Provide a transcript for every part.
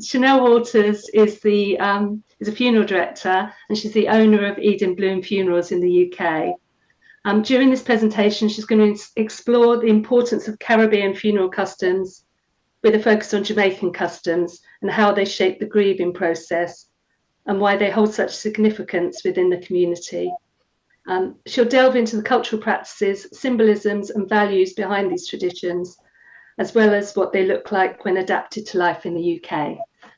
Chanel Waters is a funeral director, and she's the owner of Eden Bloom Funerals in the UK. During this presentation, she's going to explore the importance of Caribbean funeral customs with a focus on Jamaican customs and how they shape the grieving process and why they hold such significance within the community. She'll delve into the cultural practices, symbolisms and values behind these traditions, as well as what they look like when adapted to life in the UK.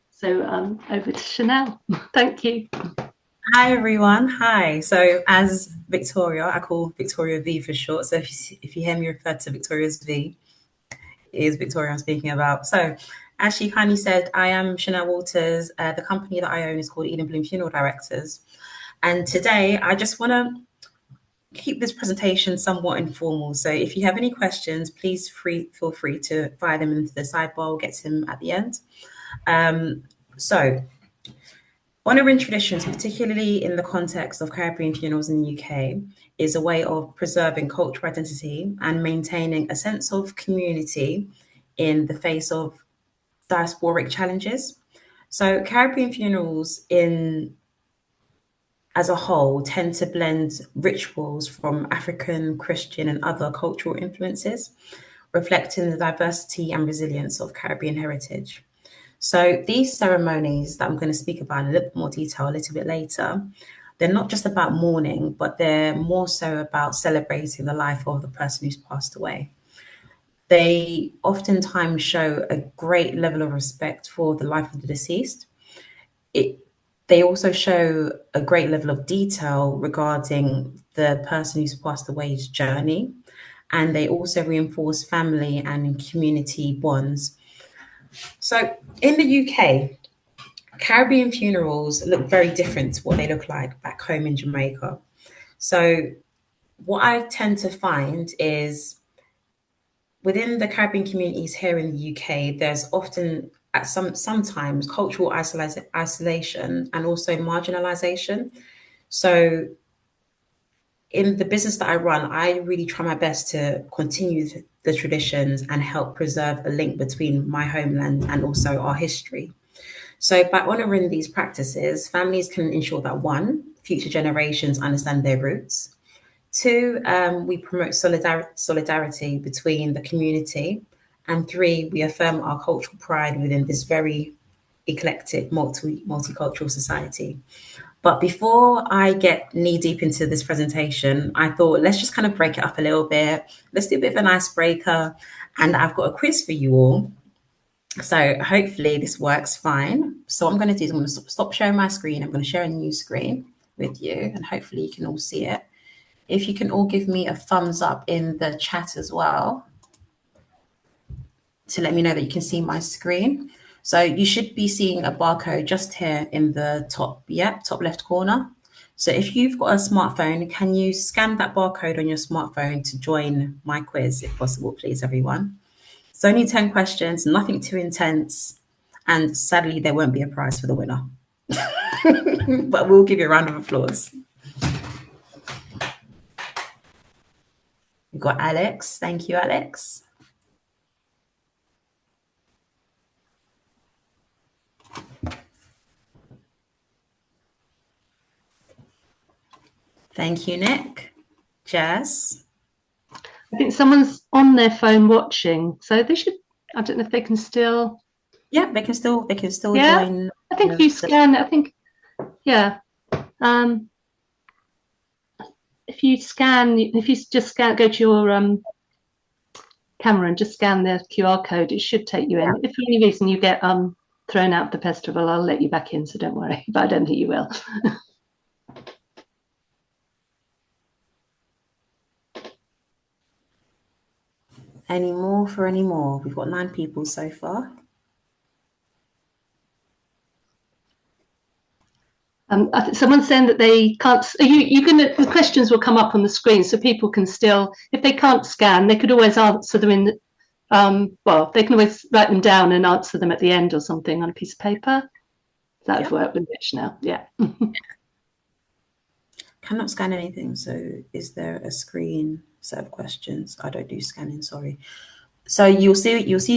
So over to Chanel. Thank you. Hi, everyone. Hi. So as Victoria, I call Victoria V for short. So if you hear me refer to Victoria as V, it is Victoria I'm speaking about. So as she kindly said, I am Chanel Waters. The company that I own is called Eden Bloom Funeral Directors. And today I just want to keep this presentation somewhat informal. So if you have any questions, please feel free to fire them into the sidebar. We'll get to them at the end. So honouring traditions, particularly in the context of Caribbean funerals in the UK, is a way of preserving cultural identity and maintaining a sense of community in the face of diasporic challenges. So Caribbean funerals as a whole tend to blend rituals from African, Christian and other cultural influences, reflecting the diversity and resilience of Caribbean heritage. So these ceremonies that I'm going to speak about in a little bit more detail a little bit later, they're not just about mourning, but they're more so about celebrating the life of the person who's passed away. They oftentimes show a great level of respect for the life of the deceased. They also show a great level of detail regarding the person who's passed away's journey, and they also reinforce family and community bonds. So in the UK, Caribbean funerals look very different to what they look like back home in Jamaica. So what I tend to find is within the Caribbean communities here in the UK, there's often sometimes cultural isolation and also marginalization. So in the business that I run, I really try my best to continue the traditions and help preserve a link between my homeland and also our history. So by honouring these practices, families can ensure that one, future generations understand their roots. Two, we promote solidarity between the community. And three, we affirm our cultural pride within this very eclectic, multicultural society. But before I get knee deep into this presentation, I thought let's just kind of break it up a little bit. Let's do a bit of an icebreaker. And I've got a quiz for you all. So hopefully this works fine. So what I'm going to do is I'm going to stop sharing my screen. I'm going to share a new screen with you and hopefully you can all see it. If you can all give me a thumbs up in the chat as well to let me know that you can see my screen. So you should be seeing a barcode just here in the top left corner. So if you've got a smartphone, can you scan that barcode on your smartphone to join my quiz, if possible, please, everyone? It's only 10 questions, nothing too intense. And sadly, there won't be a prize for the winner. But we'll give you a round of applause. We've got Alex. Thank you, Alex. Thank you, Nick. Jazz. I think someone's on their phone watching, so they should. I don't know if they can still. Yeah, they can still yeah? join. I think if you scan, I think, yeah. If you just scan, go to your camera and just scan the QR code, it should take you in. If for any reason you get thrown out the festival, I'll let you back in, so don't worry. But I don't think you will. Any more? We've got 9 people so far. I think someone's saying that they can't. The questions will come up on the screen, so people can still, if they can't scan, they could always answer them in. They can always write them down and answer them at the end or something on a piece of paper. That would work with Rich now. Yeah. Cannot scan anything. So, is there a screen set of questions? I don't do scanning. Sorry. So you'll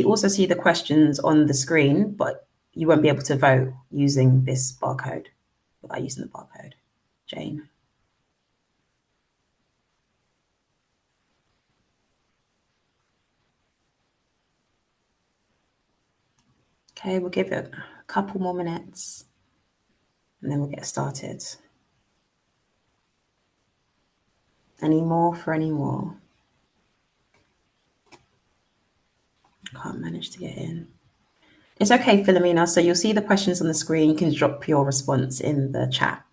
also see the questions on the screen, but you won't be able to vote using this barcode, without using the barcode. Jane. Okay, we'll give it a couple more minutes and then we'll get started. Any more for any more? Can't manage to get in. It's okay, Philomena. So you'll see the questions on the screen. You can drop your response in the chat.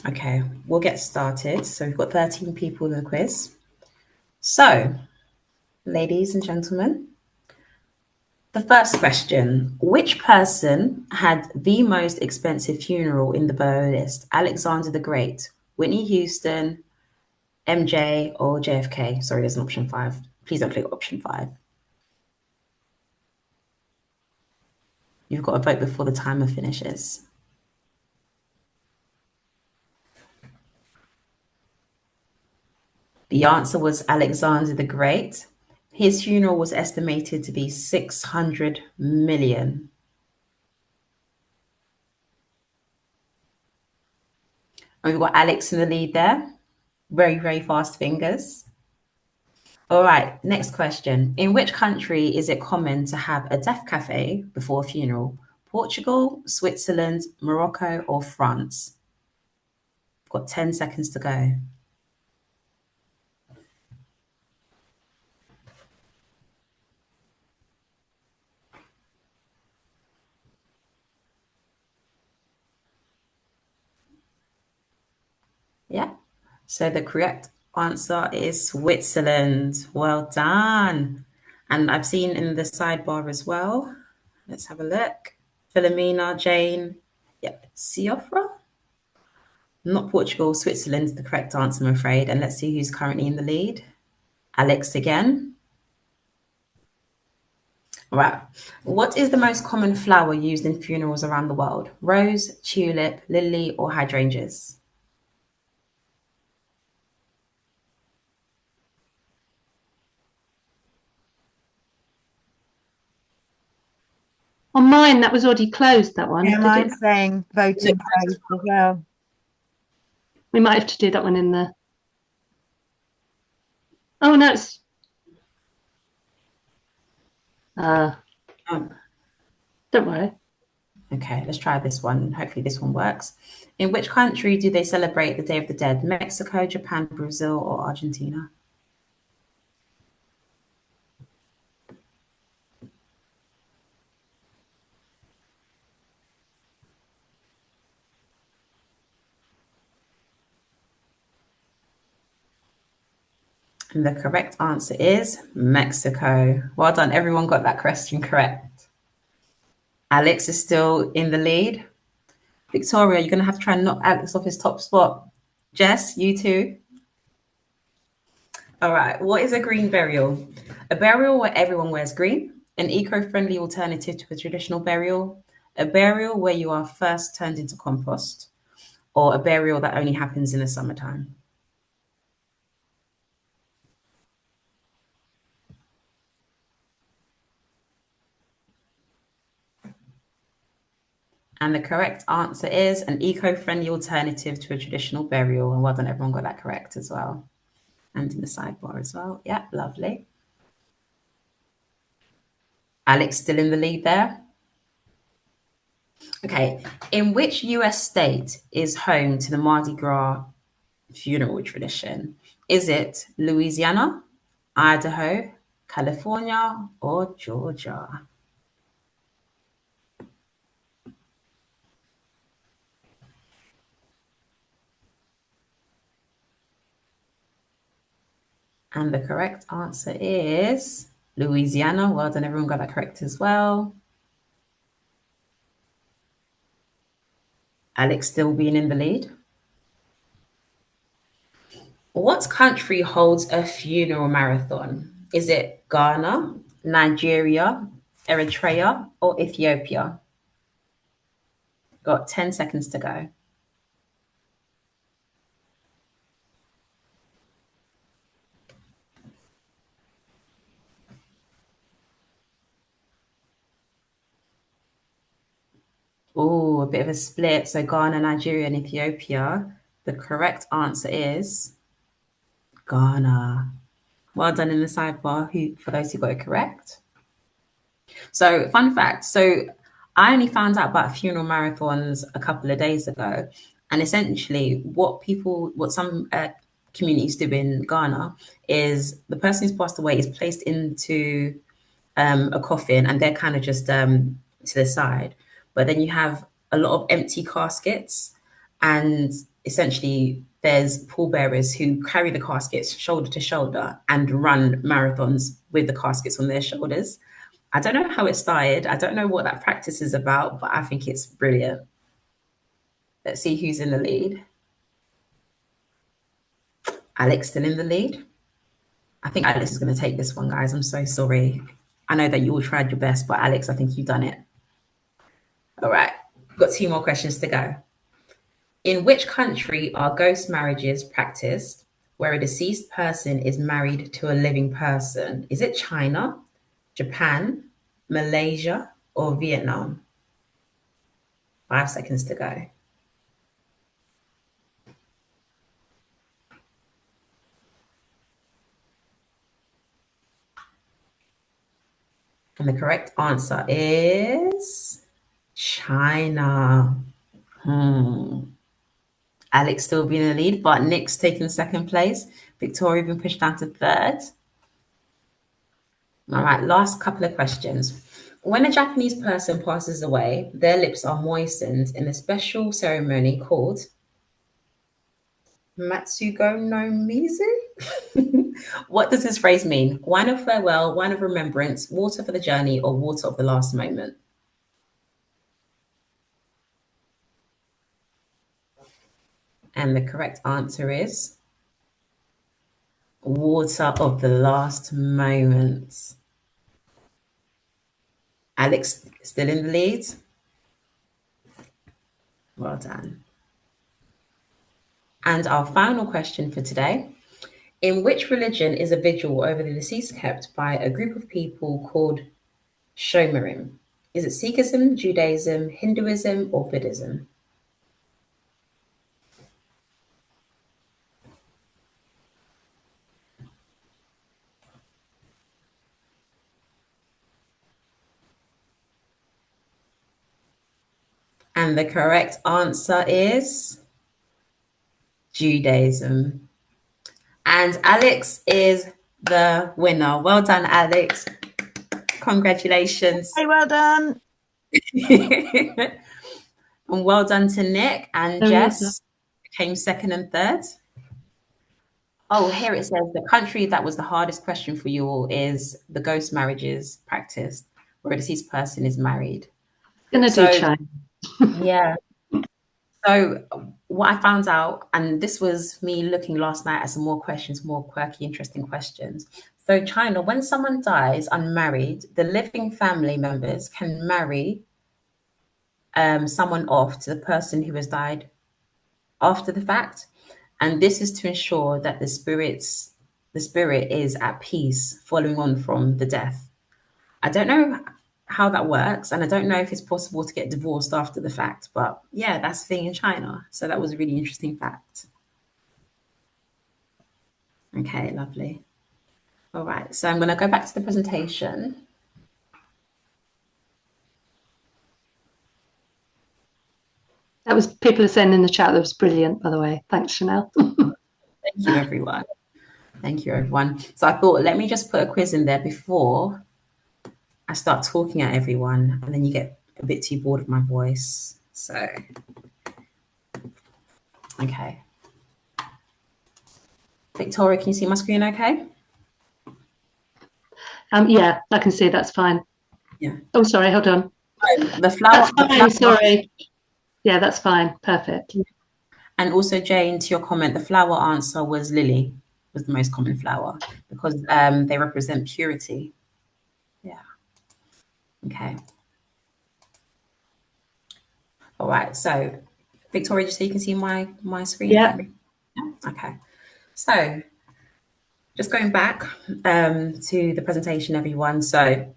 Okay, we'll get started. So we've got 13 people in the quiz. So, ladies and gentlemen, the first question: which person had the most expensive funeral in the burial list? Alexander the Great, Whitney Houston, MJ, or JFK? Sorry, there's an option 5. Please don't click option 5. You've got to vote before the timer finishes. The answer was Alexander the Great. His funeral was estimated to be 600 million. And we've got Alex in the lead there. Very, very fast fingers. All right, next question. In which country is it common to have a death cafe before a funeral? Portugal, Switzerland, Morocco, or France? We've got 10 seconds to go. Yeah, so the correct answer is Switzerland. Well done. And I've seen in the sidebar as well. Let's have a look. Philomena, Jane, yep, Siofra. Not Portugal, Switzerland's the correct answer, I'm afraid. And let's see who's currently in the lead. Alex again. All right. What is the most common flower used in funerals around the world? Rose, tulip, lily, or hydrangeas? On mine, that was already closed, that one. Yeah, mine's saying voting closed as well. We might have to do that one in the... Oh, no, it's... Don't worry. Okay, let's try this one. Hopefully this one works. In which country do they celebrate the Day of the Dead? Mexico, Japan, Brazil, or Argentina? And the correct answer is Mexico. Well done. Everyone got that question correct. Alex is still in the lead. Victoria, you're going to have to try and knock Alex off his top spot. Jess, you too. All right. What is a green burial? A burial where everyone wears green, an eco-friendly alternative to a traditional burial, a burial where you are first turned into compost, or a burial that only happens in the summertime. And the correct answer is an eco-friendly alternative to a traditional burial. And well done, everyone got that correct as well. And in the sidebar as well. Yeah, lovely. Alex still in the lead there. Okay, in which US state is home to the Mardi Gras funeral tradition? Is it Louisiana, Idaho, California, or Georgia? And the correct answer is Louisiana. Well done, everyone got that correct as well. Alex still being in the lead. What country holds a funeral marathon? Is it Ghana, Nigeria, Eritrea, or Ethiopia? Got 10 seconds to go. Oh, a bit of a split. So Ghana, Nigeria, and Ethiopia. The correct answer is Ghana. Well done in the sidebar for those who got it correct. So, fun fact. So, I only found out about funeral marathons a couple of days ago. And essentially, what some communities do in Ghana is the person who's passed away is placed into a coffin and they're kind of just to the side. But then you have a lot of empty caskets, and essentially there's pallbearers who carry the caskets shoulder to shoulder and run marathons with the caskets on their shoulders. I don't know how it started. I don't know what that practice is about, but I think it's brilliant. Let's see who's in the lead. Alex still in the lead. I think Alex is going to take this one, guys. I'm so sorry. I know that you all tried your best, but Alex, I think you've done it. All right, got 2 more questions to go. In which country are ghost marriages practiced where a deceased person is married to a living person? Is it China, Japan, Malaysia, or Vietnam? 5 seconds to go. And the correct answer is China. Alex still being in the lead, but Nick's taking second place. Victoria been pushed down to third. All right, last couple of questions. When a Japanese person passes away, their lips are moistened in a special ceremony called Matsugo no Mizu. What does this phrase mean? Wine of farewell, wine of remembrance, water for the journey, or water of the last moment? And the correct answer is water of the last moment. Alex still in the lead. Well done. And our final question for today. In which religion is a vigil over the deceased kept by a group of people called Shomarim? Is it Sikhism, Judaism, Hinduism, or Buddhism? And the correct answer is Judaism. And Alex is the winner. Well done, Alex. Congratulations. Hey, well done. And well done to Nick and Jess. Came second and third. Oh, here it says the country that was the hardest question for you all is the ghost marriages practiced where a deceased person is married. Gonna do China. Yeah. So what I found out, and this was me looking last night at some more questions, more quirky, interesting questions. So China, when someone dies unmarried, the living family members can marry someone off to the person who has died after the fact. And this is to ensure that the spirit is at peace following on from the death. I don't know how that works, and I don't know if it's possible to get divorced after the fact, but yeah, that's the thing in China. So that was a really interesting fact. Okay, lovely. All right, so I'm going to go back to the presentation. That was, people are saying in the chat, that was brilliant, by the way. Thanks, Chanel. Thank you, everyone. Thank you, everyone. So I thought, let me just put a quiz in there before I start talking at everyone, and then you get a bit too bored of my voice. So, okay. Victoria, can you see my screen okay? Yeah, I can see, that's fine. Yeah. Oh, sorry, hold on. The flower. That's fine, sorry. Yeah, that's fine. Perfect. And also, Jane, to your comment, the flower answer was Lily. was the most common flower because they represent purity. Yeah. Okay. All right. So, Victoria, just so you can see my screen. Yeah. Okay. So, just going back to the presentation, everyone. So,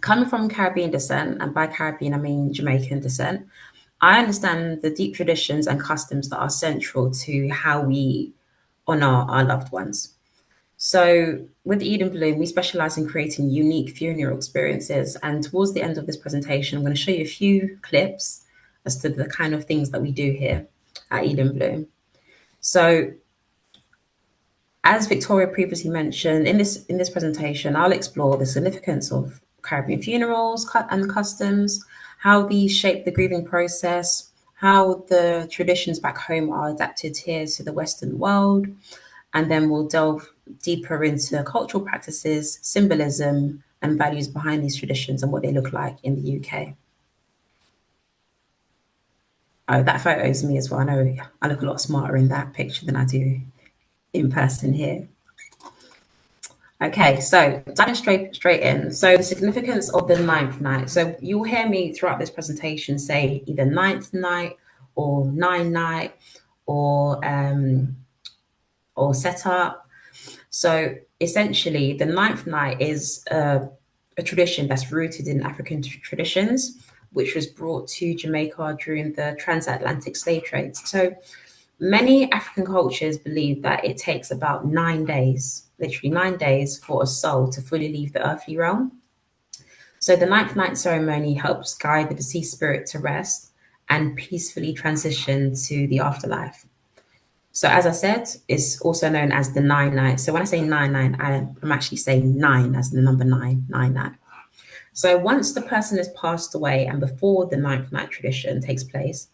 coming from Caribbean descent, and by Caribbean I mean Jamaican descent, I understand the deep traditions and customs that are central to how we honor our loved ones. So, with Eden Bloom, we specialize in creating unique funeral experiences. And towards the end of this presentation, I'm going to show you a few clips as to the kind of things that we do here at Eden Bloom. So, as Victoria previously mentioned, in this presentation, I'll explore the significance of Caribbean funerals and customs, how these shape the grieving process, how the traditions back home are adapted here to the Western world, and then we'll delve deeper into cultural practices, symbolism, and values behind these traditions and what they look like in the UK. Oh, that photo is me as well. I know I look a lot smarter in that picture than I do in person here. Okay, so diving straight in. So the significance of the ninth night. So you'll hear me throughout this presentation say either ninth night or nine night or set up. So essentially, the ninth night is a tradition that's rooted in African traditions, which was brought to Jamaica during the transatlantic slave trade. So many African cultures believe that it takes about 9 days, literally 9 days, for a soul to fully leave the earthly realm. So the ninth night ceremony helps guide the deceased spirit to rest and peacefully transition to the afterlife. So as I said, it's also known as the nine night. So when I say nine, I'm actually saying nine as the number nine night. So once the person has passed away and before the ninth night tradition takes place,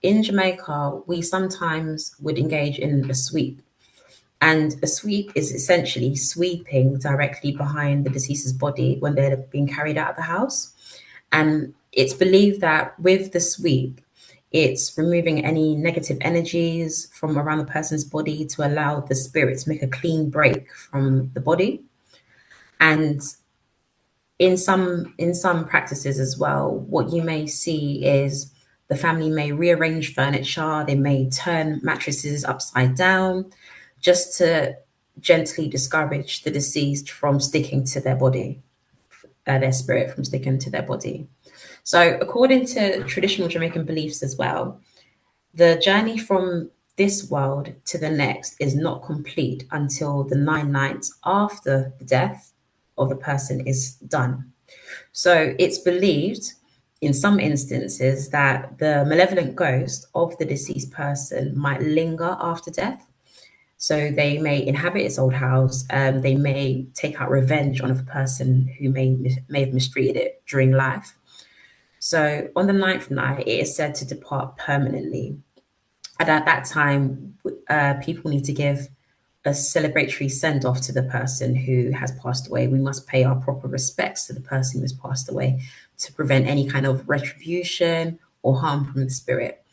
in Jamaica, we sometimes would engage in a sweep. And a sweep is essentially sweeping directly behind the deceased's body when they're being carried out of the house. And it's believed that with the sweep, it's removing any negative energies from around the person's body to allow the spirit to make a clean break from the body. And in some practices as well, what you may see is the family may rearrange furniture, they may turn mattresses upside down just to gently discourage the deceased from sticking to their body, their spirit from sticking to their body. So according to traditional Jamaican beliefs as well, the journey from this world to the next is not complete until the 9 nights after the death of the person is done. So it's believed in some instances that the malevolent ghost of the deceased person might linger after death. So they may inhabit its old house, they may take out revenge on a person who may have mistreated it during life. So on the 9th night, it is said to depart permanently. And at that time, people need to give a celebratory send off to the person who has passed away. We must pay our proper respects to the person who has passed away to prevent any kind of retribution or harm from the spirit.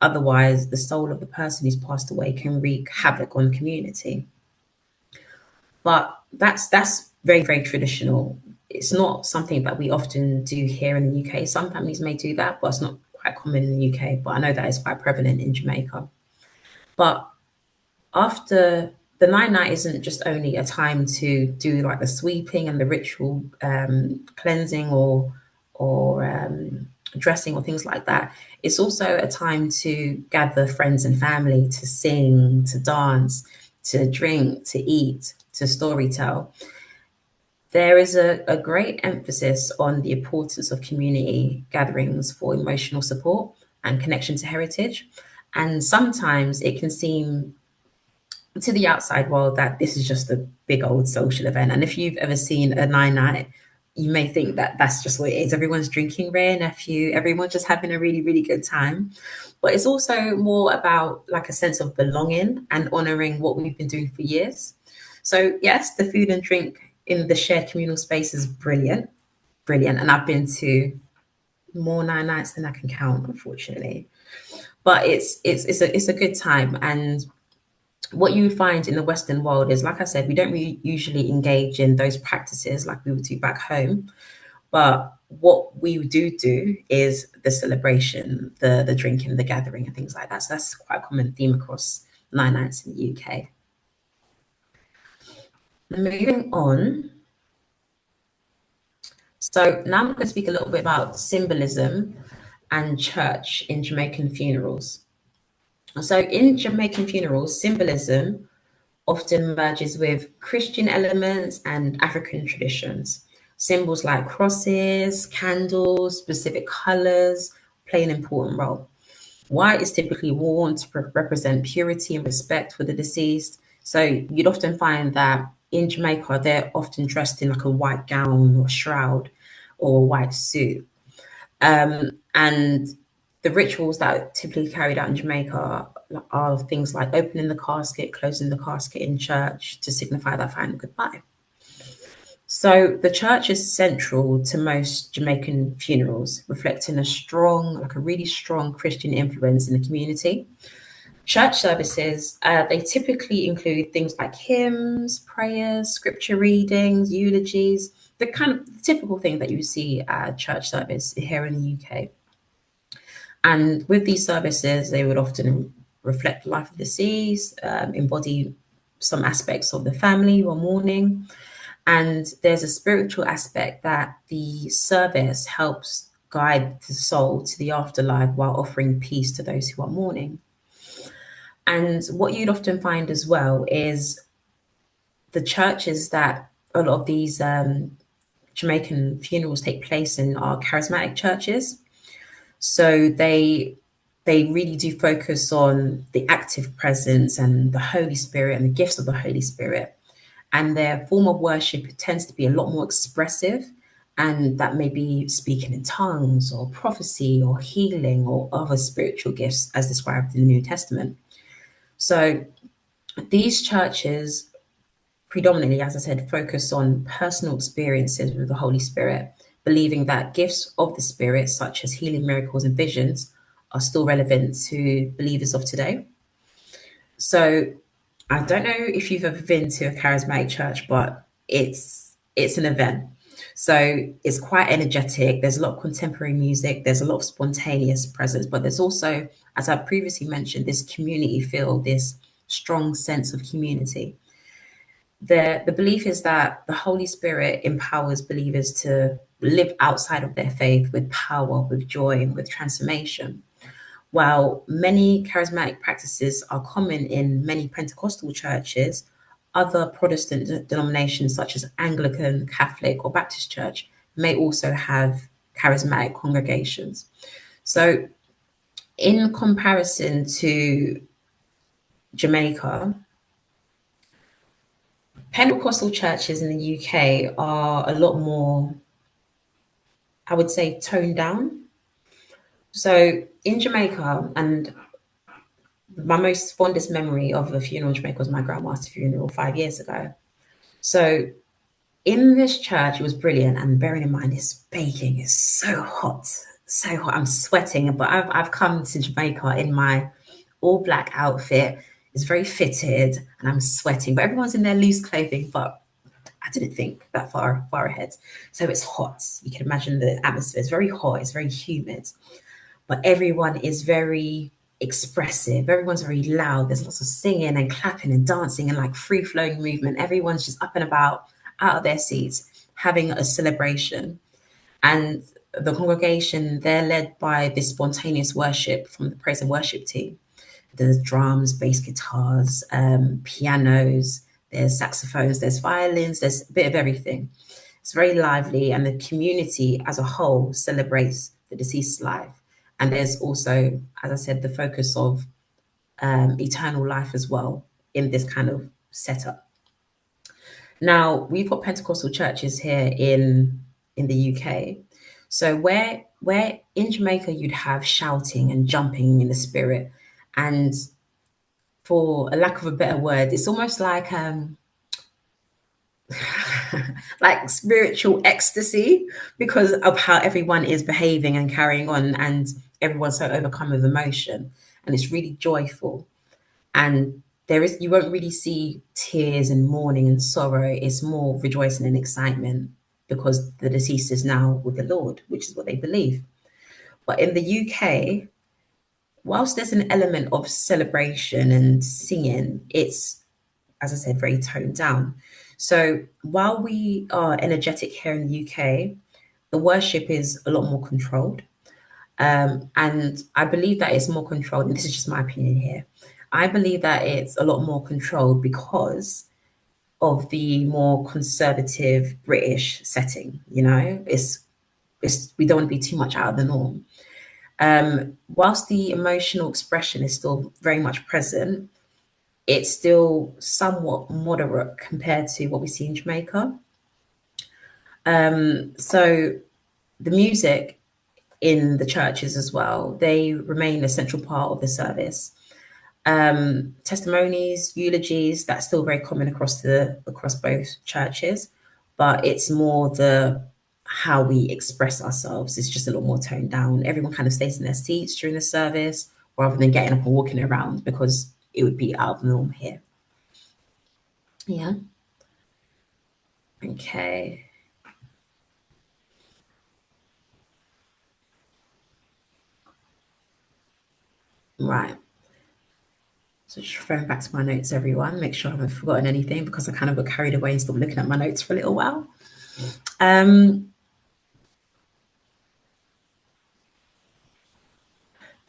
Otherwise, the soul of the person who's passed away can wreak havoc on the community. But that's very, very traditional. It's not something that we often do here in the UK. Some families may do that, but it's not quite common in the UK. But I know that it's quite prevalent in Jamaica. But after the 9 night isn't just only a time to do like the sweeping and the ritual cleansing or dressing or things like that. It's also a time to gather friends and family to sing, to dance, to drink, to eat, to storytell. There is a great emphasis on the importance of community gatherings for emotional support and connection to heritage. And sometimes it can seem to the outside world that this is just a big old social event. And if you've ever seen a 9 night, you may think that that's just what it is. Everyone's drinking rare nephew, everyone's just having a really, really good time. But it's also more about like a sense of belonging and honoring what we've been doing for years. So yes, the food and drink in the shared communal space is brilliant. And I've been to more 9 nights than I can count, unfortunately. But it's a good time. And what you find in the Western world is, like I said, we don't usually engage in those practices like we would do back home. But what we do is the celebration, the drinking, the gathering, and things like that. So that's quite a common theme across Nine Nights in the UK. Moving on. So now I'm going to speak a little bit about symbolism and church in Jamaican funerals. So in Jamaican funerals, symbolism often merges with Christian elements and African traditions. Symbols like crosses, candles, specific colors play an important role. White is typically worn to represent purity and respect for the deceased. So you'd often find that in Jamaica, they're often dressed in like a white gown or shroud or a white suit. And the rituals that are typically carried out in Jamaica are things like opening the casket, closing the casket in church to signify that final goodbye. So the church is central to most Jamaican funerals, reflecting a really strong Christian influence in the community. Church services, they typically include things like hymns, prayers, scripture readings, eulogies, the kind of typical thing that you see at church service here in the UK. And with these services, they would often reflect the life of the deceased, embody some aspects of the family while mourning. And there's a spiritual aspect that the service helps guide the soul to the afterlife while offering peace to those who are mourning. And what you'd often find as well is the churches that a lot of these Jamaican funerals take place in are charismatic churches. So they really do focus on the active presence and the Holy Spirit and the gifts of the Holy Spirit. And their form of worship tends to be a lot more expressive, and that may be speaking in tongues or prophecy or healing or other spiritual gifts as described in the New Testament. So these churches predominantly, as I said, focus on personal experiences with the Holy Spirit, believing that gifts of the Spirit, such as healing, miracles, and visions, are still relevant to believers of today. So I don't know if you've ever been to a charismatic church, but it's an event. So it's quite energetic. There's a lot of contemporary music. There's a lot of spontaneous presence, but there's also, as I previously mentioned, this community feel, this strong sense of community. The belief is that the Holy Spirit empowers believers to live outside of their faith with power, with joy, and with transformation. While many charismatic practices are common in many Pentecostal churches, other Protestant denominations such as Anglican, Catholic, or Baptist Church may also have charismatic congregations. So in comparison to Jamaica, Pentecostal churches in the UK are a lot more, I would say, toned down. So in Jamaica, and my most fondest memory of a funeral in Jamaica was my grandma's funeral 5 years ago. So in this church, it was brilliant. And bearing in mind, it's baking, it's so hot, so hot. I'm sweating, but I've come to Jamaica in my all black outfit. It's very fitted and I'm sweating, but everyone's in their loose clothing, but I didn't think that far ahead. So it's hot. You can imagine the atmosphere. It's very hot. It's very humid, but everyone is very expressive. Everyone's very loud. There's lots of singing and clapping and dancing and like free flowing movement. Everyone's just up and about, out of their seats, having a celebration. And the congregation, they're led by this spontaneous worship from the praise and worship team. There's drums, bass guitars, pianos, there's saxophones, there's violins, there's a bit of everything. It's very lively, and the community as a whole celebrates the deceased's life. And there's also, as I said, the focus of eternal life as well in this kind of setup. Now, we've got Pentecostal churches here in the UK. So where in Jamaica you'd have shouting and jumping in the spirit, and for a lack of a better word, it's almost like like spiritual ecstasy because of how everyone is behaving and carrying on, and everyone's so overcome with emotion, and it's really joyful. And you won't really see tears and mourning and sorrow. It's more rejoicing and excitement because the deceased is now with the Lord, which is what they believe. But in the UK, whilst there's an element of celebration and singing, it's, as I said, very toned down. So while we are energetic here in the UK, the worship is a lot more controlled. And I believe that it's more controlled, and this is just my opinion here. I believe that it's a lot more controlled because of the more conservative British setting. You know, it's we don't want to be too much out of the norm. Whilst the emotional expression is still very much present, it's still somewhat moderate compared to what we see in Jamaica. So the music in the churches as well, they remain a central part of the service. Testimonies, eulogies, that's still very common across both churches, but it's more the how we express ourselves. It's just a little more toned down. Everyone kind of stays in their seats during the service rather than getting up and walking around because it would be out of the norm here. Yeah. Okay. Right. So just referring back to my notes, everyone, make sure I haven't forgotten anything because I kind of got carried away and stopped looking at my notes for a little while.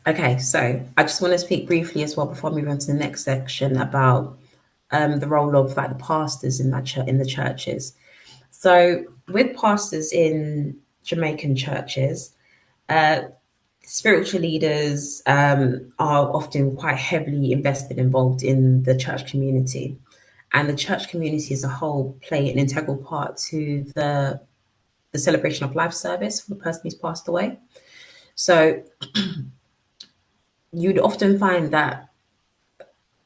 Okay, so I just want to speak briefly as well before I move on to the next section about the role of like the pastors in the churches. So with pastors in Jamaican churches, spiritual leaders are often quite heavily invested, involved in the church community, and the church community as a whole play an integral part to the celebration of life service for the person who's passed away. So you'd often find that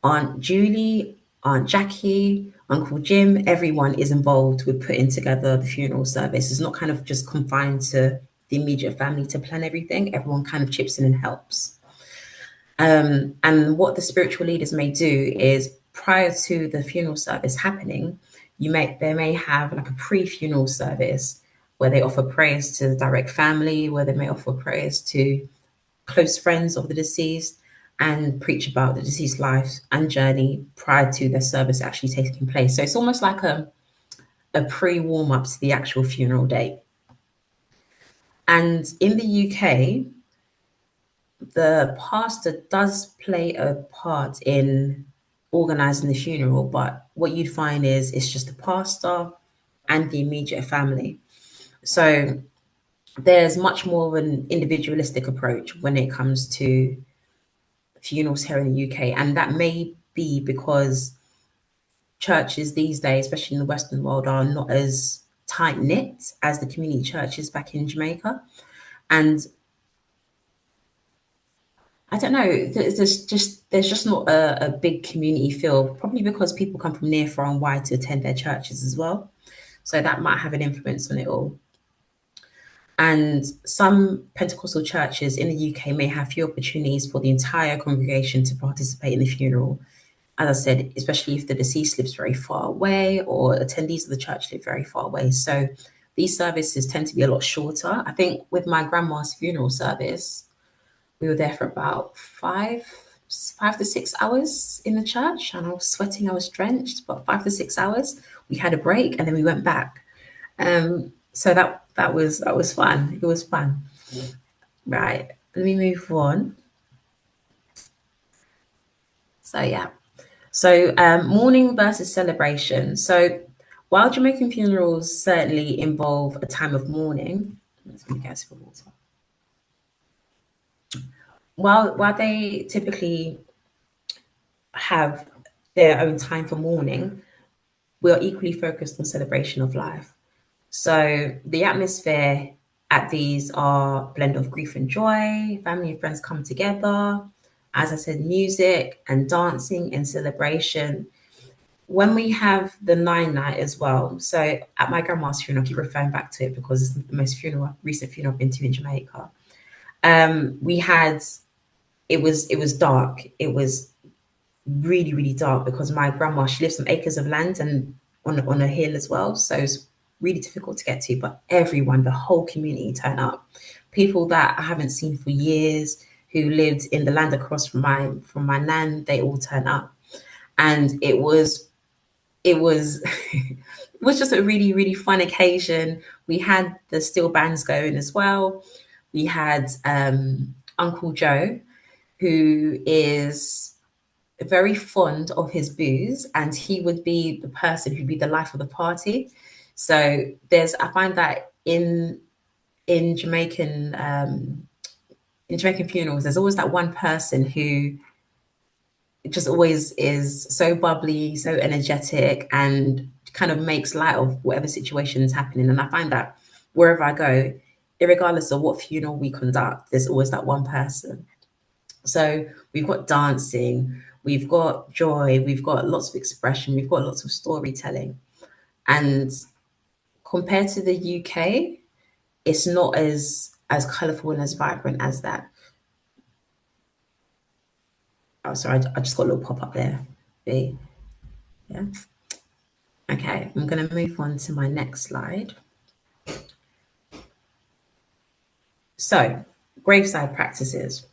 Aunt Julie, Aunt Jackie, Uncle Jim, everyone is involved with putting together the funeral service. It's not kind of just confined to the immediate family to plan everything. Everyone kind of chips in and helps. And what the spiritual leaders may do is prior to the funeral service happening, they may have like a pre-funeral service where they offer prayers to the direct family, where they may offer prayers to close friends of the deceased and preach about the deceased life and journey prior to their service actually taking place. So it's almost like a pre-warm up to the actual funeral date. And in the UK, the pastor does play a part in organizing the funeral, but what you'd find is it's just the pastor and the immediate family. So there's much more of an individualistic approach when it comes to funerals here in the UK. And that may be because churches these days, especially in the Western world, are not as tight knit as the community churches back in Jamaica. And I don't know, there's just not a big community feel, probably because people come from near, far, and wide to attend their churches as well. So that might have an influence on it all. And some Pentecostal churches in the UK may have few opportunities for the entire congregation to participate in the funeral. As I said, especially if the deceased lives very far away or attendees of the church live very far away. So these services tend to be a lot shorter. I think with my grandma's funeral service, we were there for about 5 to 6 hours in the church, and I was sweating, I was drenched, but 5 to 6 hours. We had a break and then we went back. So that was fun. It was fun. Right. Let me move on. So yeah. So mourning versus celebration. So while Jamaican funerals certainly involve a time of mourning, let's get a sip of water. While they typically have their own time for mourning, we are equally focused on celebration of life. So the atmosphere at these are a blend of grief and joy, family and friends come together. As I said, music and dancing and celebration. When we have the nine night as well, so at my grandma's funeral, I keep referring back to it because it's the most recent funeral I've been to in Jamaica. We had, it was dark. It was really, really dark because my grandma, she lives on acres of land and on a hill as well. So it's really difficult to get to. But everyone, the whole community turn up. People that I haven't seen for years who lived in the land across from my nan, they all turn up. And it was it was just a really, really fun occasion. We had the steel bands going as well. We had Uncle Joe, who is very fond of his booze, and he would be the person who'd be the life of the party. So I find that in Jamaican funerals, there's always that one person who just always is so bubbly, so energetic, and kind of makes light of whatever situation is happening. And I find that wherever I go, regardless of what funeral we conduct, there's always that one person. So we've got dancing, we've got joy, we've got lots of expression, we've got lots of storytelling. And compared to the UK, it's not as colourful and as vibrant as that. Oh, sorry, I just got a little pop up there. B. Yeah. Okay, I'm going to move on to my next slide. So, graveside practices.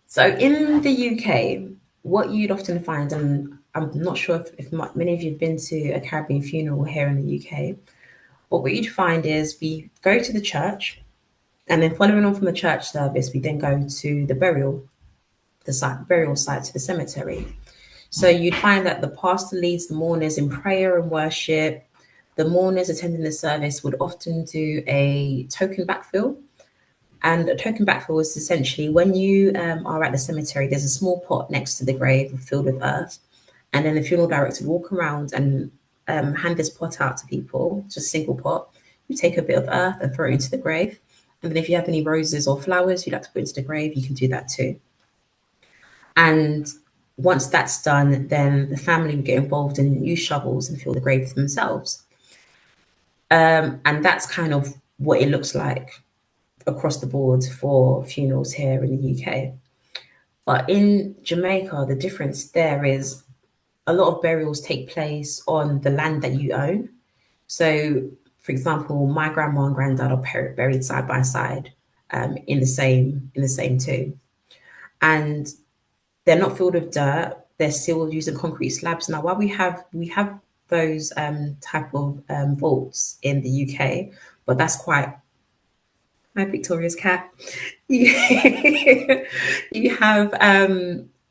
So, in the UK, what you'd often find, and I'm not sure if many of you have been to a Caribbean funeral here in the UK, but what you'd find is we go to the church, and then following on from the church service, we then go to the burial site, to the cemetery. So you'd find that the pastor leads the mourners in prayer and worship. The mourners attending the service would often do a token backfill. And a token backfill is essentially when you are at the cemetery, there's a small pot next to the grave filled with earth. And then the funeral director would walk around and hand this pot out to people, just a single pot. You take a bit of earth and throw it into the grave. And then if you have any roses or flowers you'd like to put into the grave, you can do that too. And once that's done, then the family would get involved and use shovels and fill the grave themselves. And that's kind of what it looks like across the board for funerals here in the UK. But in Jamaica, the difference there is a lot of burials take place on the land that you own. So, for example, my grandma and granddad are buried side by side in the same tomb, and they're not filled with dirt. They're still using concrete slabs. Now, while we have those type of vaults in the UK, but that's quite my Victoria's cat. You have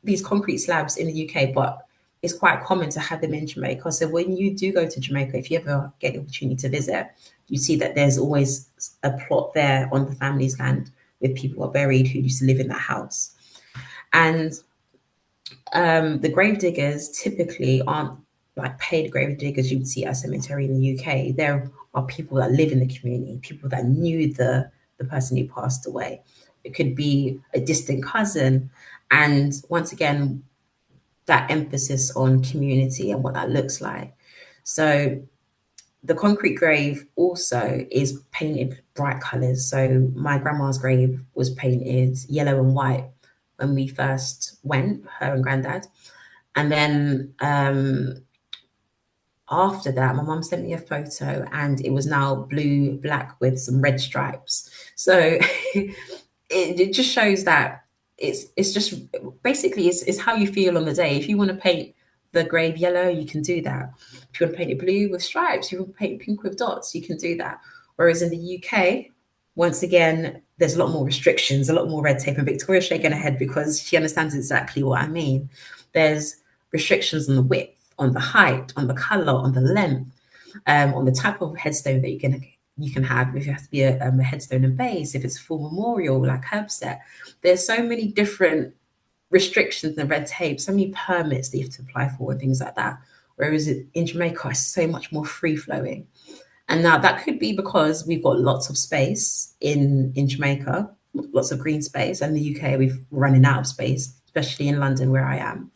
these concrete slabs in the UK, but it's quite common to have them in Jamaica. So when you do go to Jamaica, if you ever get the opportunity to visit, you see that there's always a plot there on the family's land with people who are buried who used to live in that house. And the grave diggers typically aren't like paid grave diggers you would see at a cemetery in the UK. There are people that live in the community, people that knew the person who passed away. It could be a distant cousin. And once again, that emphasis on community and what that looks like. So the concrete grave also is painted bright colours. So my grandma's grave was painted yellow and white when we first went, her and granddad. And then after that, my mum sent me a photo and it was now blue, black with some red stripes. So it just shows that it's just basically it's how you feel on the day. If you want to paint the grave yellow, you can do that. If you want to paint it blue with stripes, you want to paint pink with dots, you can do that. Whereas in the UK, once again, there's a lot more restrictions, a lot more red tape. And Victoria's shaking her head because she understands exactly what I mean. There's restrictions on the width, on the height, on the color, on the length, on the type of headstone that you can have. If it has to be a headstone and base, if it's a full memorial like Herbset. There's so many different restrictions and red tape, so many permits that you have to apply for and things like that. Whereas in Jamaica, it's so much more free flowing. And now that could be because we've got lots of space in Jamaica, lots of green space, and in the UK we're running out of space, especially in London where I am.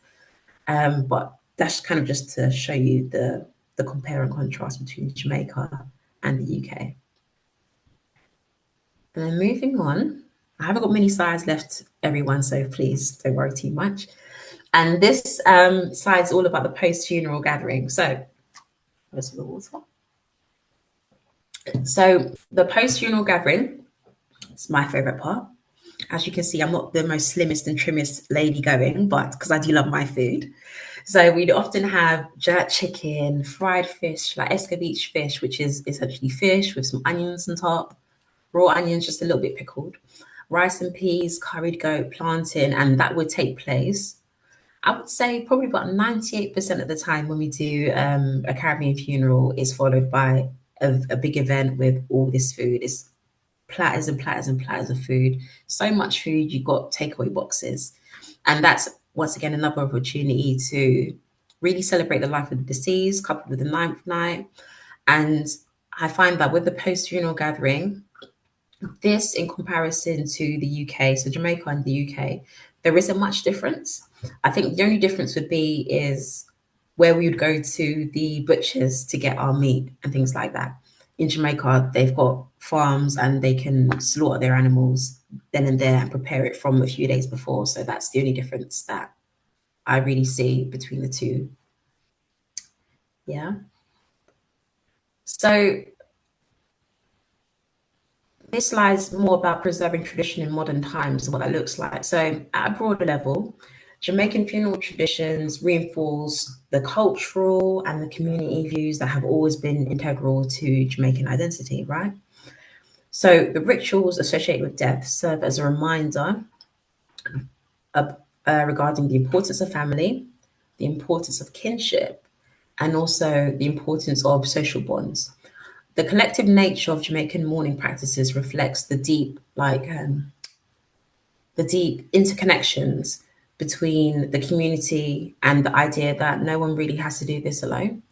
But that's kind of just to show you the compare and contrast between Jamaica and the UK. And then moving on, I haven't got many slides left, everyone, so please don't worry too much. And this slide is all about the post-funeral gathering. So, where's the water? So the post-funeral gathering, it's my favorite part. As you can see, I'm not the most slimmest and trimmest lady going, but because I do love my food. So we'd often have jerk chicken, fried fish, like escabeche fish, which is essentially fish with some onions on top, raw onions, just a little bit pickled, rice and peas, curried goat, plantain, and that would take place. I would say probably about 98% of the time when we do a Caribbean funeral is followed by a big event with all this food. It's platters and platters and platters of food. So much food, you've got takeaway boxes. And that's once again another opportunity to really celebrate the life of the deceased, coupled with the ninth night. And I find that with the post-funeral gathering, this in comparison to the UK, so Jamaica and the UK, there isn't much difference. I think the only difference would be is where we would go to the butchers to get our meat and things like that. In Jamaica, they've got farms and they can slaughter their animals then and there and prepare it from a few days before. So that's the only difference that I really see between the two. Yeah. So this slide's more about preserving tradition in modern times and what that looks like. So at a broader level, Jamaican funeral traditions reinforce the cultural and the community views that have always been integral to Jamaican identity, right? So the rituals associated with death serve as a reminder regarding the importance of family, the importance of kinship, and also the importance of social bonds. The collective nature of Jamaican mourning practices reflects the deep interconnections between the community and the idea that no one really has to do this alone.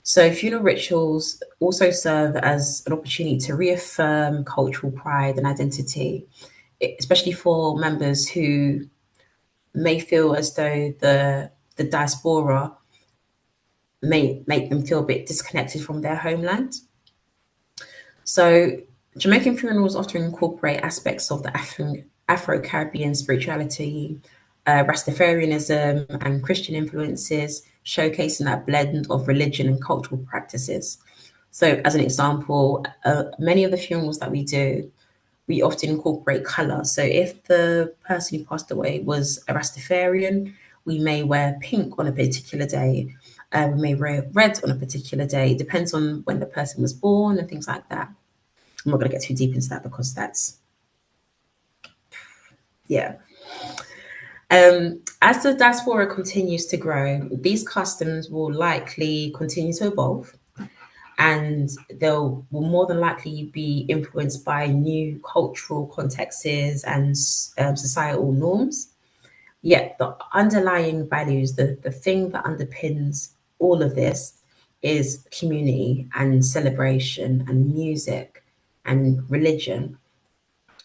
So funeral rituals also serve as an opportunity to reaffirm cultural pride and identity, especially for members who may feel as though the diaspora may make them feel a bit disconnected from their homeland. So Jamaican funerals often incorporate aspects of the Afro-Caribbean spirituality, Rastafarianism, and Christian influences, showcasing that blend of religion and cultural practices. So as an example, many of the funerals that we do, we often incorporate color. So if the person who passed away was a Rastafarian, we may wear pink on a particular day. We may wear red on a particular day. It depends on when the person was born and things like that. I'm not going to get too deep into that because that's, yeah. As the diaspora continues to grow, these customs will likely continue to evolve and they'll will more than likely be influenced by new cultural contexts and societal norms. Yet the underlying values, the thing that underpins all of this is community and celebration and music and religion.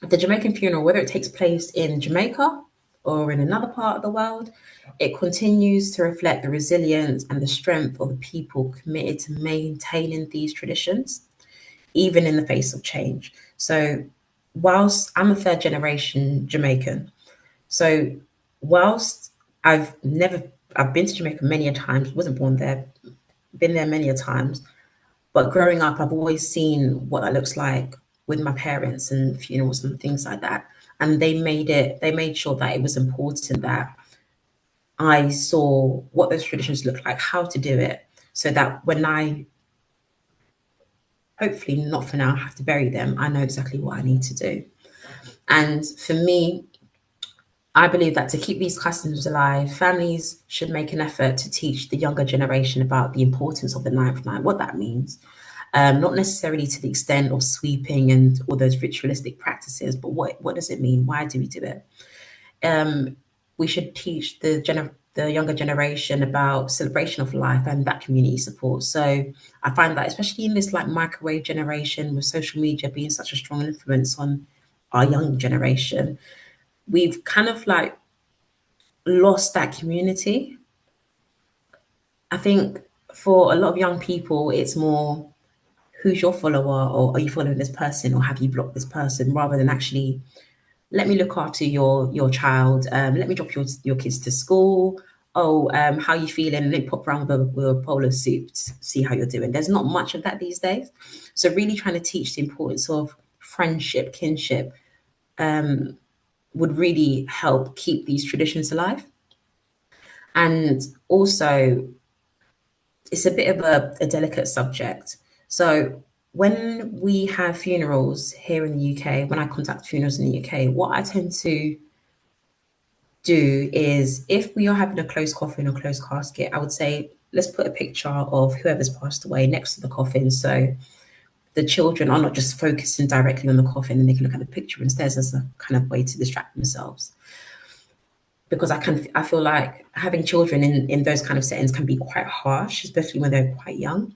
The Jamaican funeral, whether it takes place in Jamaica or in another part of the world, it continues to reflect the resilience and the strength of the people committed to maintaining these traditions, even in the face of change. So, whilst I'm a third generation Jamaican, so whilst I've been to Jamaica many a times, wasn't born there, been there many a times, but growing up, I've always seen what that looks like with my parents and funerals and things like that. And they made sure that it was important that I saw what those traditions look like, how to do it, so that when I, hopefully not for now, have to bury them, I know exactly what I need to do. And for me, I believe that to keep these customs alive, families should make an effort to teach the younger generation about the importance of the ninth night, what that means. Not necessarily to the extent of sweeping and all those ritualistic practices, but what does it mean? Why do we do it? We should teach the younger generation about celebration of life and that community support. So I find that especially in this like microwave generation with social media being such a strong influence on our young generation, we've kind of like lost that community. I think for a lot of young people, it's more who's your follower, or are you following this person, or have you blocked this person, rather than actually let me look after your child. Let me drop your kids to school, oh, how you feeling? And they pop around with a bowl of soup to see how you're doing. There's not much of that these days. So really trying to teach the importance of friendship, kinship, would really help keep these traditions alive. And also, it's a bit of a delicate subject. So when we have funerals here in the UK, when I conduct funerals in the UK, what I tend to do is, if we are having a closed coffin or closed casket, I would say, let's put a picture of whoever's passed away next to the coffin. So the children are not just focusing directly on the coffin and they can look at the picture instead, as a kind of way to distract themselves. Because I feel like having children in those kind of settings can be quite harsh, especially when they're quite young.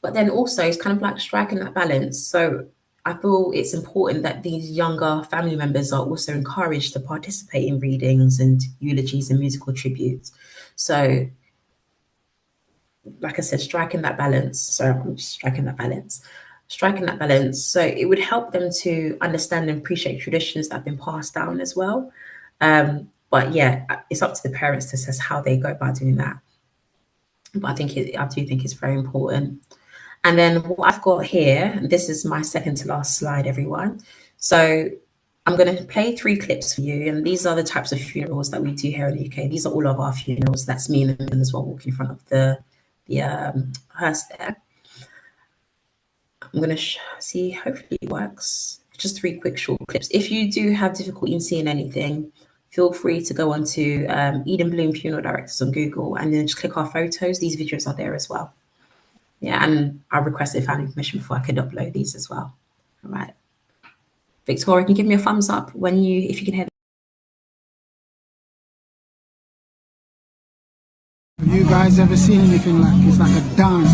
But then also it's kind of like striking that balance. So I feel it's important that these younger family members are also encouraged to participate in readings and eulogies and musical tributes. So, like I said, striking that balance. So I'm just striking that balance. So it would help them to understand and appreciate traditions that have been passed down as well. But yeah, it's up to the parents to assess how they go about doing that. But I do think it's very important. And then what I've got here, and this is my second to last slide, everyone. So I'm going to play 3 clips for you, and these are the types of funerals that we do here in the UK. These are all of our funerals. That's me and them as well, walking in front of the hearse there. I'm going to see, hopefully it works. Just 3 quick short clips. If you do have difficulty in seeing anything, feel free to go onto Eden Bloom Funeral Directors on Google and then just click our photos. These videos are there as well. Yeah, and I requested family permission before I could upload these as well. All right. Victoria, can you give me a thumbs up if you can hear? Have you guys ever seen anything like it's like a dance?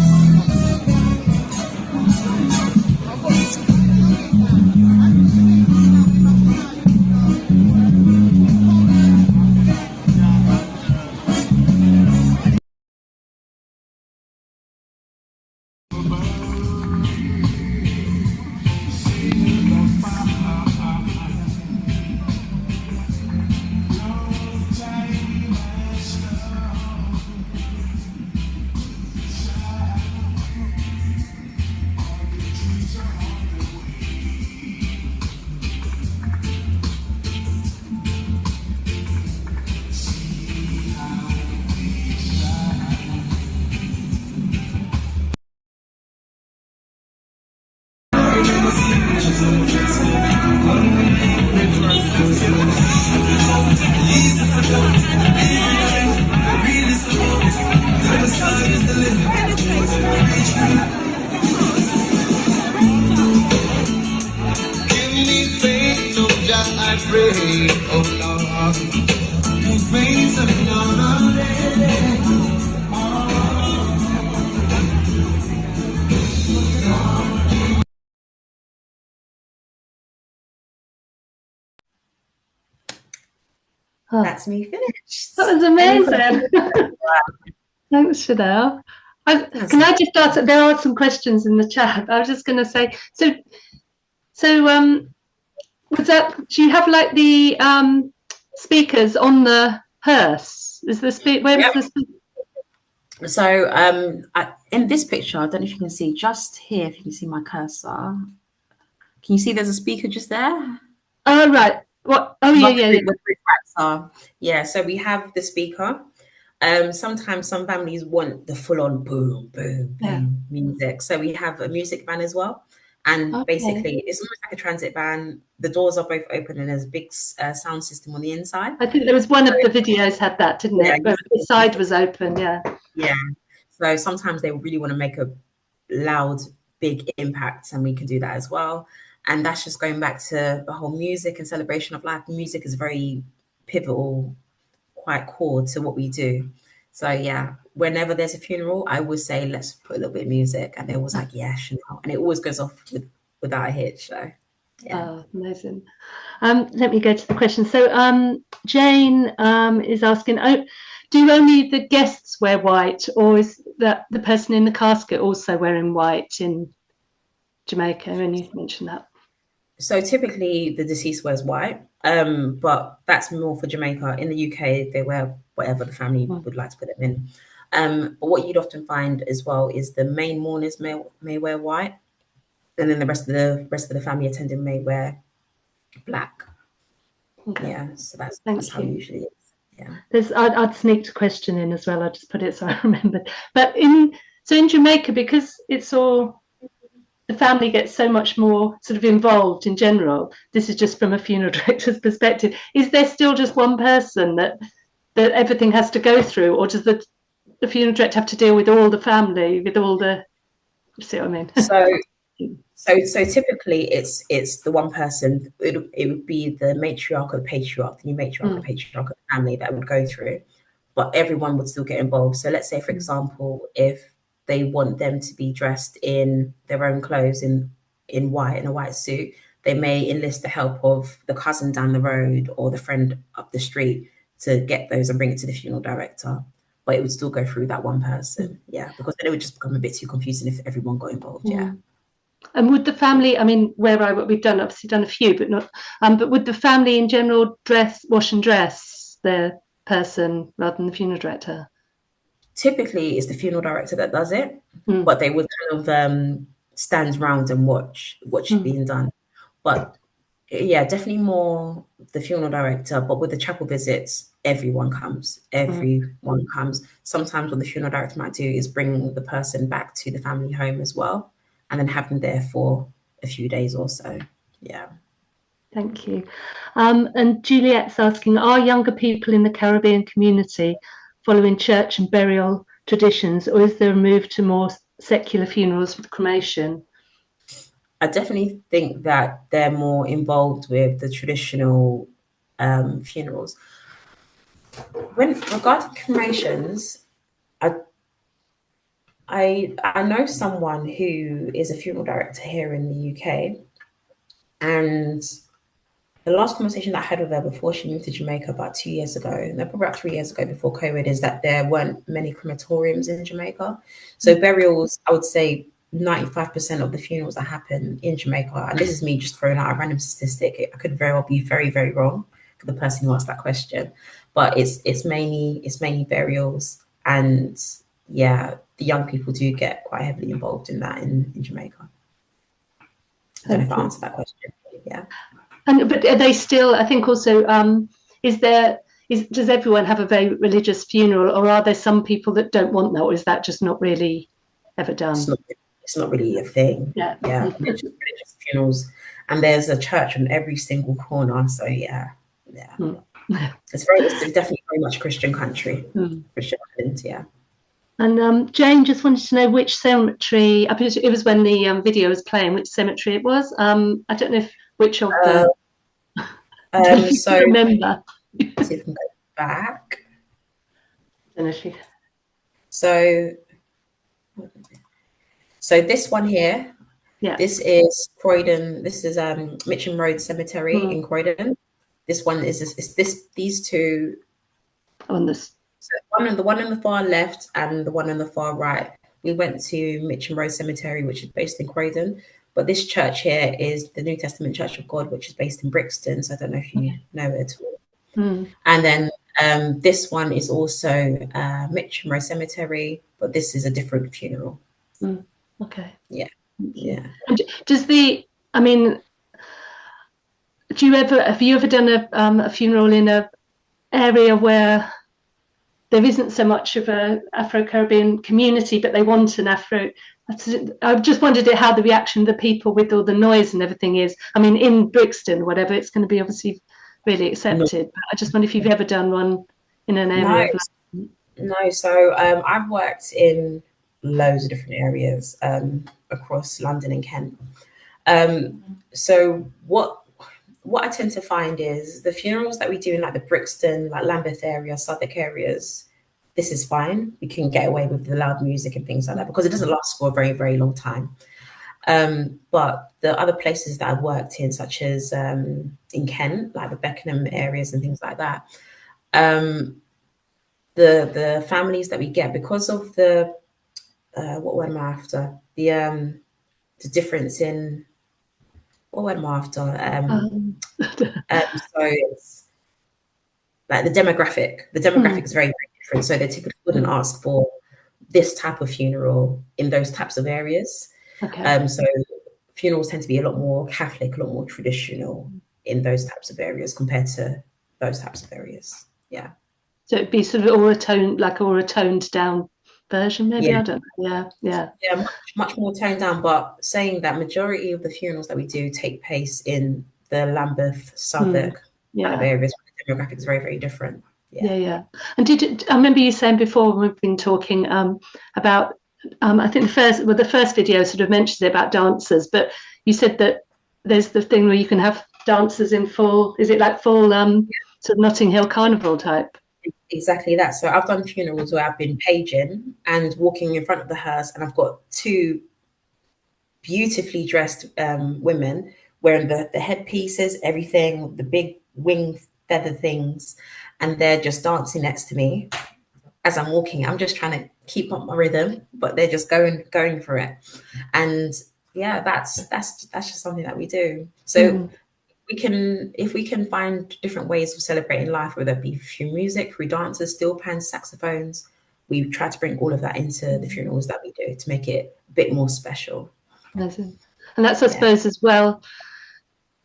That's me finished. That was amazing. Thanks, Chanel. Can I just ask? There are some questions in the chat. I was just going to say. So, was that? Do you have like the speakers on the hearse? Is the where was the speaker? So, in this picture, I don't know if you can see just here. If you can see my cursor, can you see there's a speaker just there? Oh right. What? Oh yeah. Yeah. So we have the speaker. Sometimes some families want the full-on boom, boom, boom music. So we have a music van as well. And basically, it's almost like a transit van. The doors are both open and there's a big sound system on the inside. I think there was one of the videos had that, didn't it? Where the side was open, yeah. Yeah. So sometimes they really want to make a loud, big impact, and we can do that as well. And that's just going back to the whole music and celebration of life. Music is very pivotal, quite core to what we do. So yeah, whenever there's a funeral, I would say, let's put a little bit of music. And they was like, yeah, Chanel. And it always goes off without a hitch. So yeah. Oh, amazing. Let me go to the question. So Jane is asking, do only the guests wear white, or is that the person in the casket also wearing white in Jamaica? And you mentioned that. So typically the deceased wears white, but that's more for Jamaica. In the UK, they wear whatever the family would like to put them in. But what you'd often find as well is the main mourners may wear white, and then the rest of the family attending may wear black. Okay. Yeah, so that's how it you. usually is. Yeah. I'd sneaked a question in as well. I just put it so I remembered. But in Jamaica, because it's all, the family gets so much more sort of involved in general. This is just from a funeral director's perspective. Is there still just one person that everything has to go through, or does the funeral director have to deal with all the family, with all the? You see what I mean? So typically it's the one person. It would be the matriarch or the patriarch, the new matriarch or patriarch of the family that would go through, but everyone would still get involved. So let's say, for example, if they want them to be dressed in their own clothes in white, in a white suit, they may enlist the help of the cousin down the road or the friend up the street to get those and bring it to the funeral director. But it would still go through that one person, yeah, because then it would just become a bit too confusing if everyone got involved, yeah. And would the family, I mean, we've obviously done a few, but not, but would the family in general wash and dress their person rather than the funeral director? Typically, it's the funeral director that does it, but they would kind of stand around and watch what's being done. But yeah, definitely more the funeral director. But with the chapel visits, everyone comes. Everyone comes. Sometimes what the funeral director might do is bring the person back to the family home as well, and then have them there for a few days or so. Yeah. Thank you. And Juliet's asking, are younger people in the Caribbean community following church and burial traditions, or is there a move to more secular funerals with cremation? I definitely think that they're more involved with the traditional funerals. When regarding cremations, I know someone who is a funeral director here in the UK, and the last conversation that I had with her before she moved to Jamaica about 2 years ago, no, probably about 3 years ago before COVID, is that there weren't many crematoriums in Jamaica. So burials, I would say 95% of the funerals that happen in Jamaica, and this is me just throwing out a random statistic, I could very well be very, very wrong for the person who asked that question, but it's mainly burials, and yeah, the young people do get quite heavily involved in that in Jamaica. I don't know if I answered that question. Yeah. But are they still, I think also, does everyone have a very religious funeral, or are there some people that don't want that, or is that just not really ever done? It's not really a thing. Yeah. Religious funerals, and there's a church on every single corner. So yeah. It's definitely very much Christian country, Christian island, yeah. And Jane just wanted to know which cemetery. I presume it was when the video was playing, which cemetery it was. I don't know which of the. So remember. See if I can go back. I don't know if you... So this one here. Yeah. This is Croydon. This is Mitcham Road Cemetery in Croydon. This one is these two on this. So the one on the far left and the one on the far right. We went to Mitcham Road Cemetery, which is based in Croydon. But this church here is the New Testament Church of God, which is based in Brixton. So I don't know if you know it at all. And then this one is also Mitcham Road Cemetery, but this is a different funeral. Okay. Yeah. Yeah. Does have you ever done a funeral in an area where there isn't so much of a Afro-Caribbean community, but they want an Afro? I've just wondered how the reaction of the people with all the noise and everything is. I mean, in Brixton, whatever, it's going to be obviously really accepted. But I just wonder if you've ever done one in an area. No. So I've worked in loads of different areas across London and Kent. So what I tend to find is the funerals that we do in like the Brixton, like Lambeth area, Southwark areas, this is fine. We can get away with the loud music and things like that because it doesn't last for a very, very long time. But the other places that I've worked in, such as in Kent, like the Beckenham areas and things like that, the families that we get, because of the what word am I after? The difference in what word am I after? Um, So it's like the demographic. The demographic is very, very different. So they typically wouldn't ask for this type of funeral in those types of areas. okay. So funerals tend to be a lot more Catholic, a lot more traditional in those types of areas compared to those types of areas. Yeah. So it'd be sort of or a toned down version, maybe. Yeah. I don't know. Yeah. Yeah, much more toned down, but saying that majority of the funerals that we do take place in the Lambeth, Southwark kind of Yeah. areas where the demographic is very, very different. Yeah. And I remember you saying before when we've been talking about I think the first video sort of mentions it about dancers, but you said that there's the thing where you can have dancers in full, is it like full sort of Notting Hill Carnival type? Exactly that. So I've done funerals where I've been paging and walking in front of the hearse, and I've got two beautifully dressed women wearing the headpieces, everything, the big wing feather things, and they're just dancing next to me as I'm walking. I'm just trying to keep up my rhythm, but they're just going for it. And yeah, that's just something that we do. So if we can find different ways of celebrating life, whether it be through music, through dances, steel pans, saxophones, we try to bring all of that into the funerals that we do to make it a bit more special. And that's, I suppose, as well.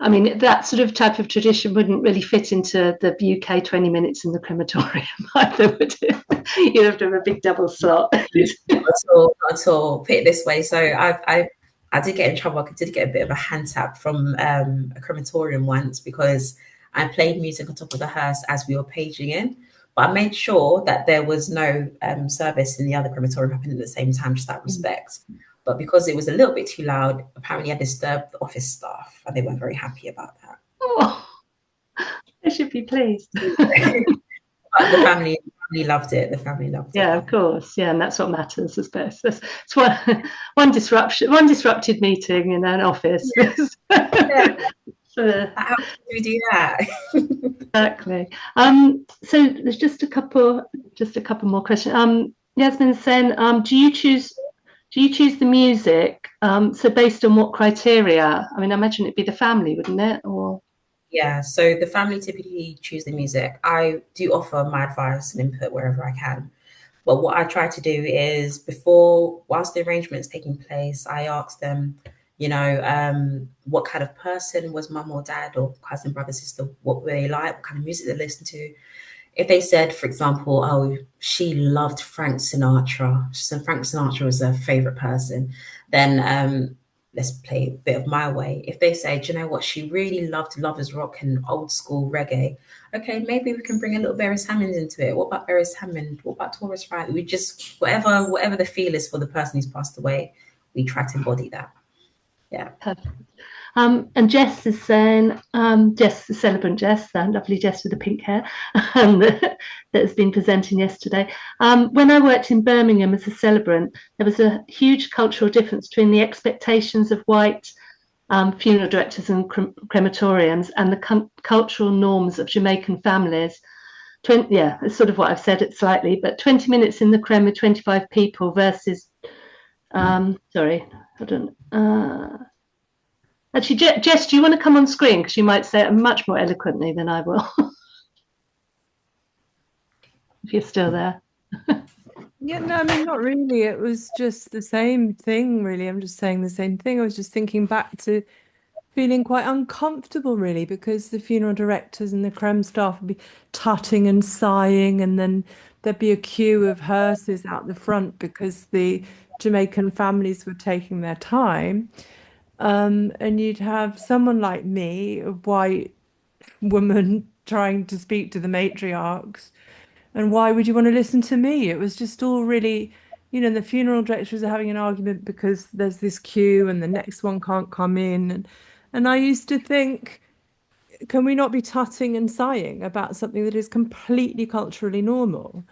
I mean, that sort of type of tradition wouldn't really fit into the UK 20 minutes in the crematorium either, would it? You'd have to have a big double slot. Not at all. Put it this way. So I did get in trouble. I did get a bit of a hand tap from a crematorium once because I played music on top of the hearse as we were paging in. But I made sure that there was no service in the other crematorium happening at the same time, just out of respect. But because it was a little bit too loud, apparently I disturbed the office staff, and they weren't very happy about that. Oh, they should be pleased. But the family loved it. The family loved it. Yeah, of course. Yeah, and that's what matters, I suppose. It's one disrupted meeting in an office. Yeah. How do we do that? Exactly. So there's just a couple more questions. Yasmin saying, do you choose the music? So based on what criteria? I mean, I imagine it'd be the family, wouldn't it? Or yeah, so the family typically choose the music. I do offer my advice and input wherever I can. But what I try to do is whilst the arrangement's taking place, I ask them, what kind of person was mum or dad or cousin, brother, sister, what were they like, what kind of music they listen to. If they said, for example, oh, she loved Frank Sinatra, she said Frank Sinatra was her favorite person, then let's play a bit of My Way. If they say, do you know what, she really loved lovers rock and old school reggae, okay, maybe we can bring a little Beres Hammond into it. What about Beres Hammond? What about Taurus Riley? We just, whatever the feel is for the person who's passed away, we try to embody that. Yeah. perfect. And Jess is saying, Jess, the celebrant Jess, that lovely Jess with the pink hair that has been presenting yesterday. When I worked in Birmingham as a celebrant, there was a huge cultural difference between the expectations of white funeral directors and crematoriums and the cultural norms of Jamaican families. It's sort of what I've said it slightly, but 20 minutes in the crem with 25 people versus, actually, Jess, do you want to come on screen? Because you might say it much more eloquently than I will. If you're still there. Yeah, no, I mean, not really. It was just the same thing, really. I'm just saying the same thing. I was just thinking back to feeling quite uncomfortable, really, because the funeral directors and the creme staff would be tutting and sighing, and then there'd be a queue of hearses out the front because the Jamaican families were taking their time. And you'd have someone like me, a white woman, trying to speak to the matriarchs. And why would you want to listen to me? It was just all really, the funeral directors are having an argument because there's this queue and the next one can't come in. And I used to think, can we not be tutting and sighing about something that is completely culturally normal?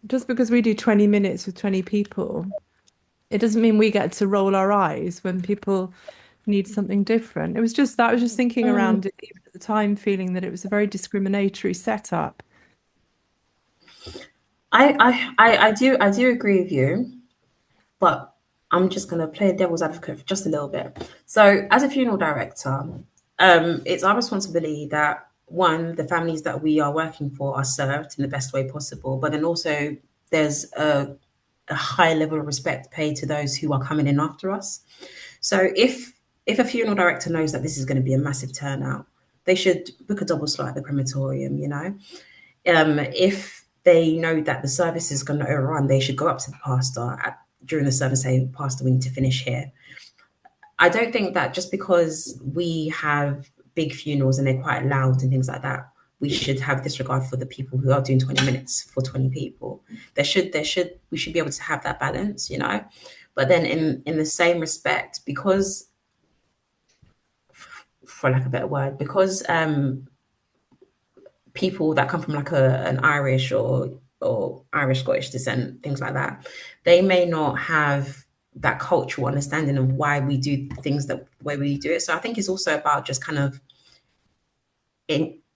Just because we do 20 minutes with 20 people, it doesn't mean we get to roll our eyes when people need something different. I was just thinking around it even at the time, feeling that it was a very discriminatory setup. I do agree with you, but I'm just going to play devil's advocate for just a little bit. So, as a funeral director, it's our responsibility that, one, the families that we are working for are served in the best way possible, but then also there's a high level of respect paid to those who are coming in after us. So if a funeral director knows that this is going to be a massive turnout, they should book a double slot at the crematorium, you know. If they know that the service is going to overrun, they should go up to the pastor during the service and say, Pastor, we need to finish here. I don't think that just because we have big funerals and they're quite loud and things like that, we should have disregard for the people who are doing 20 minutes for 20 people. We should be able to have that balance, you know. But then in the same respect, because, for lack of a better word, because people that come from like an Irish or Irish Scottish descent, things like that, they may not have that cultural understanding of why we do things the way we do it. So I think it's also about just kind of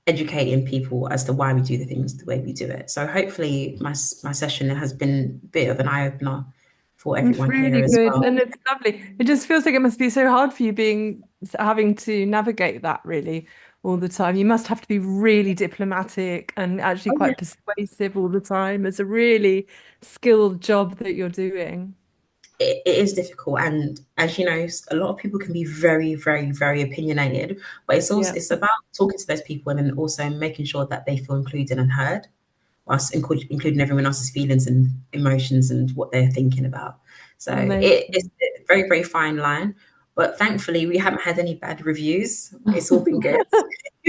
educating people as to why we do the things the way we do it. So hopefully my session has been a bit of an eye-opener for everyone really here as good. well. And it's lovely. It just feels like it must be so hard for you having to navigate that really all the time. You must have to be really diplomatic and actually quite persuasive all the time. It's a really skilled job that you're doing. It is difficult, and as you know, a lot of people can be very, very, very opinionated, but it's also it's about talking to those people and then also making sure that they feel included and heard, whilst including everyone else's feelings and emotions and what they're thinking about. So it's a very, very fine line, but thankfully we haven't had any bad reviews. It's all been good.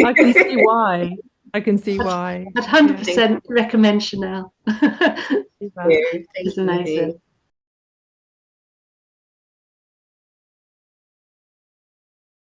I can see why. I'd 100% recommend Chanel. Thank you. It's amazing.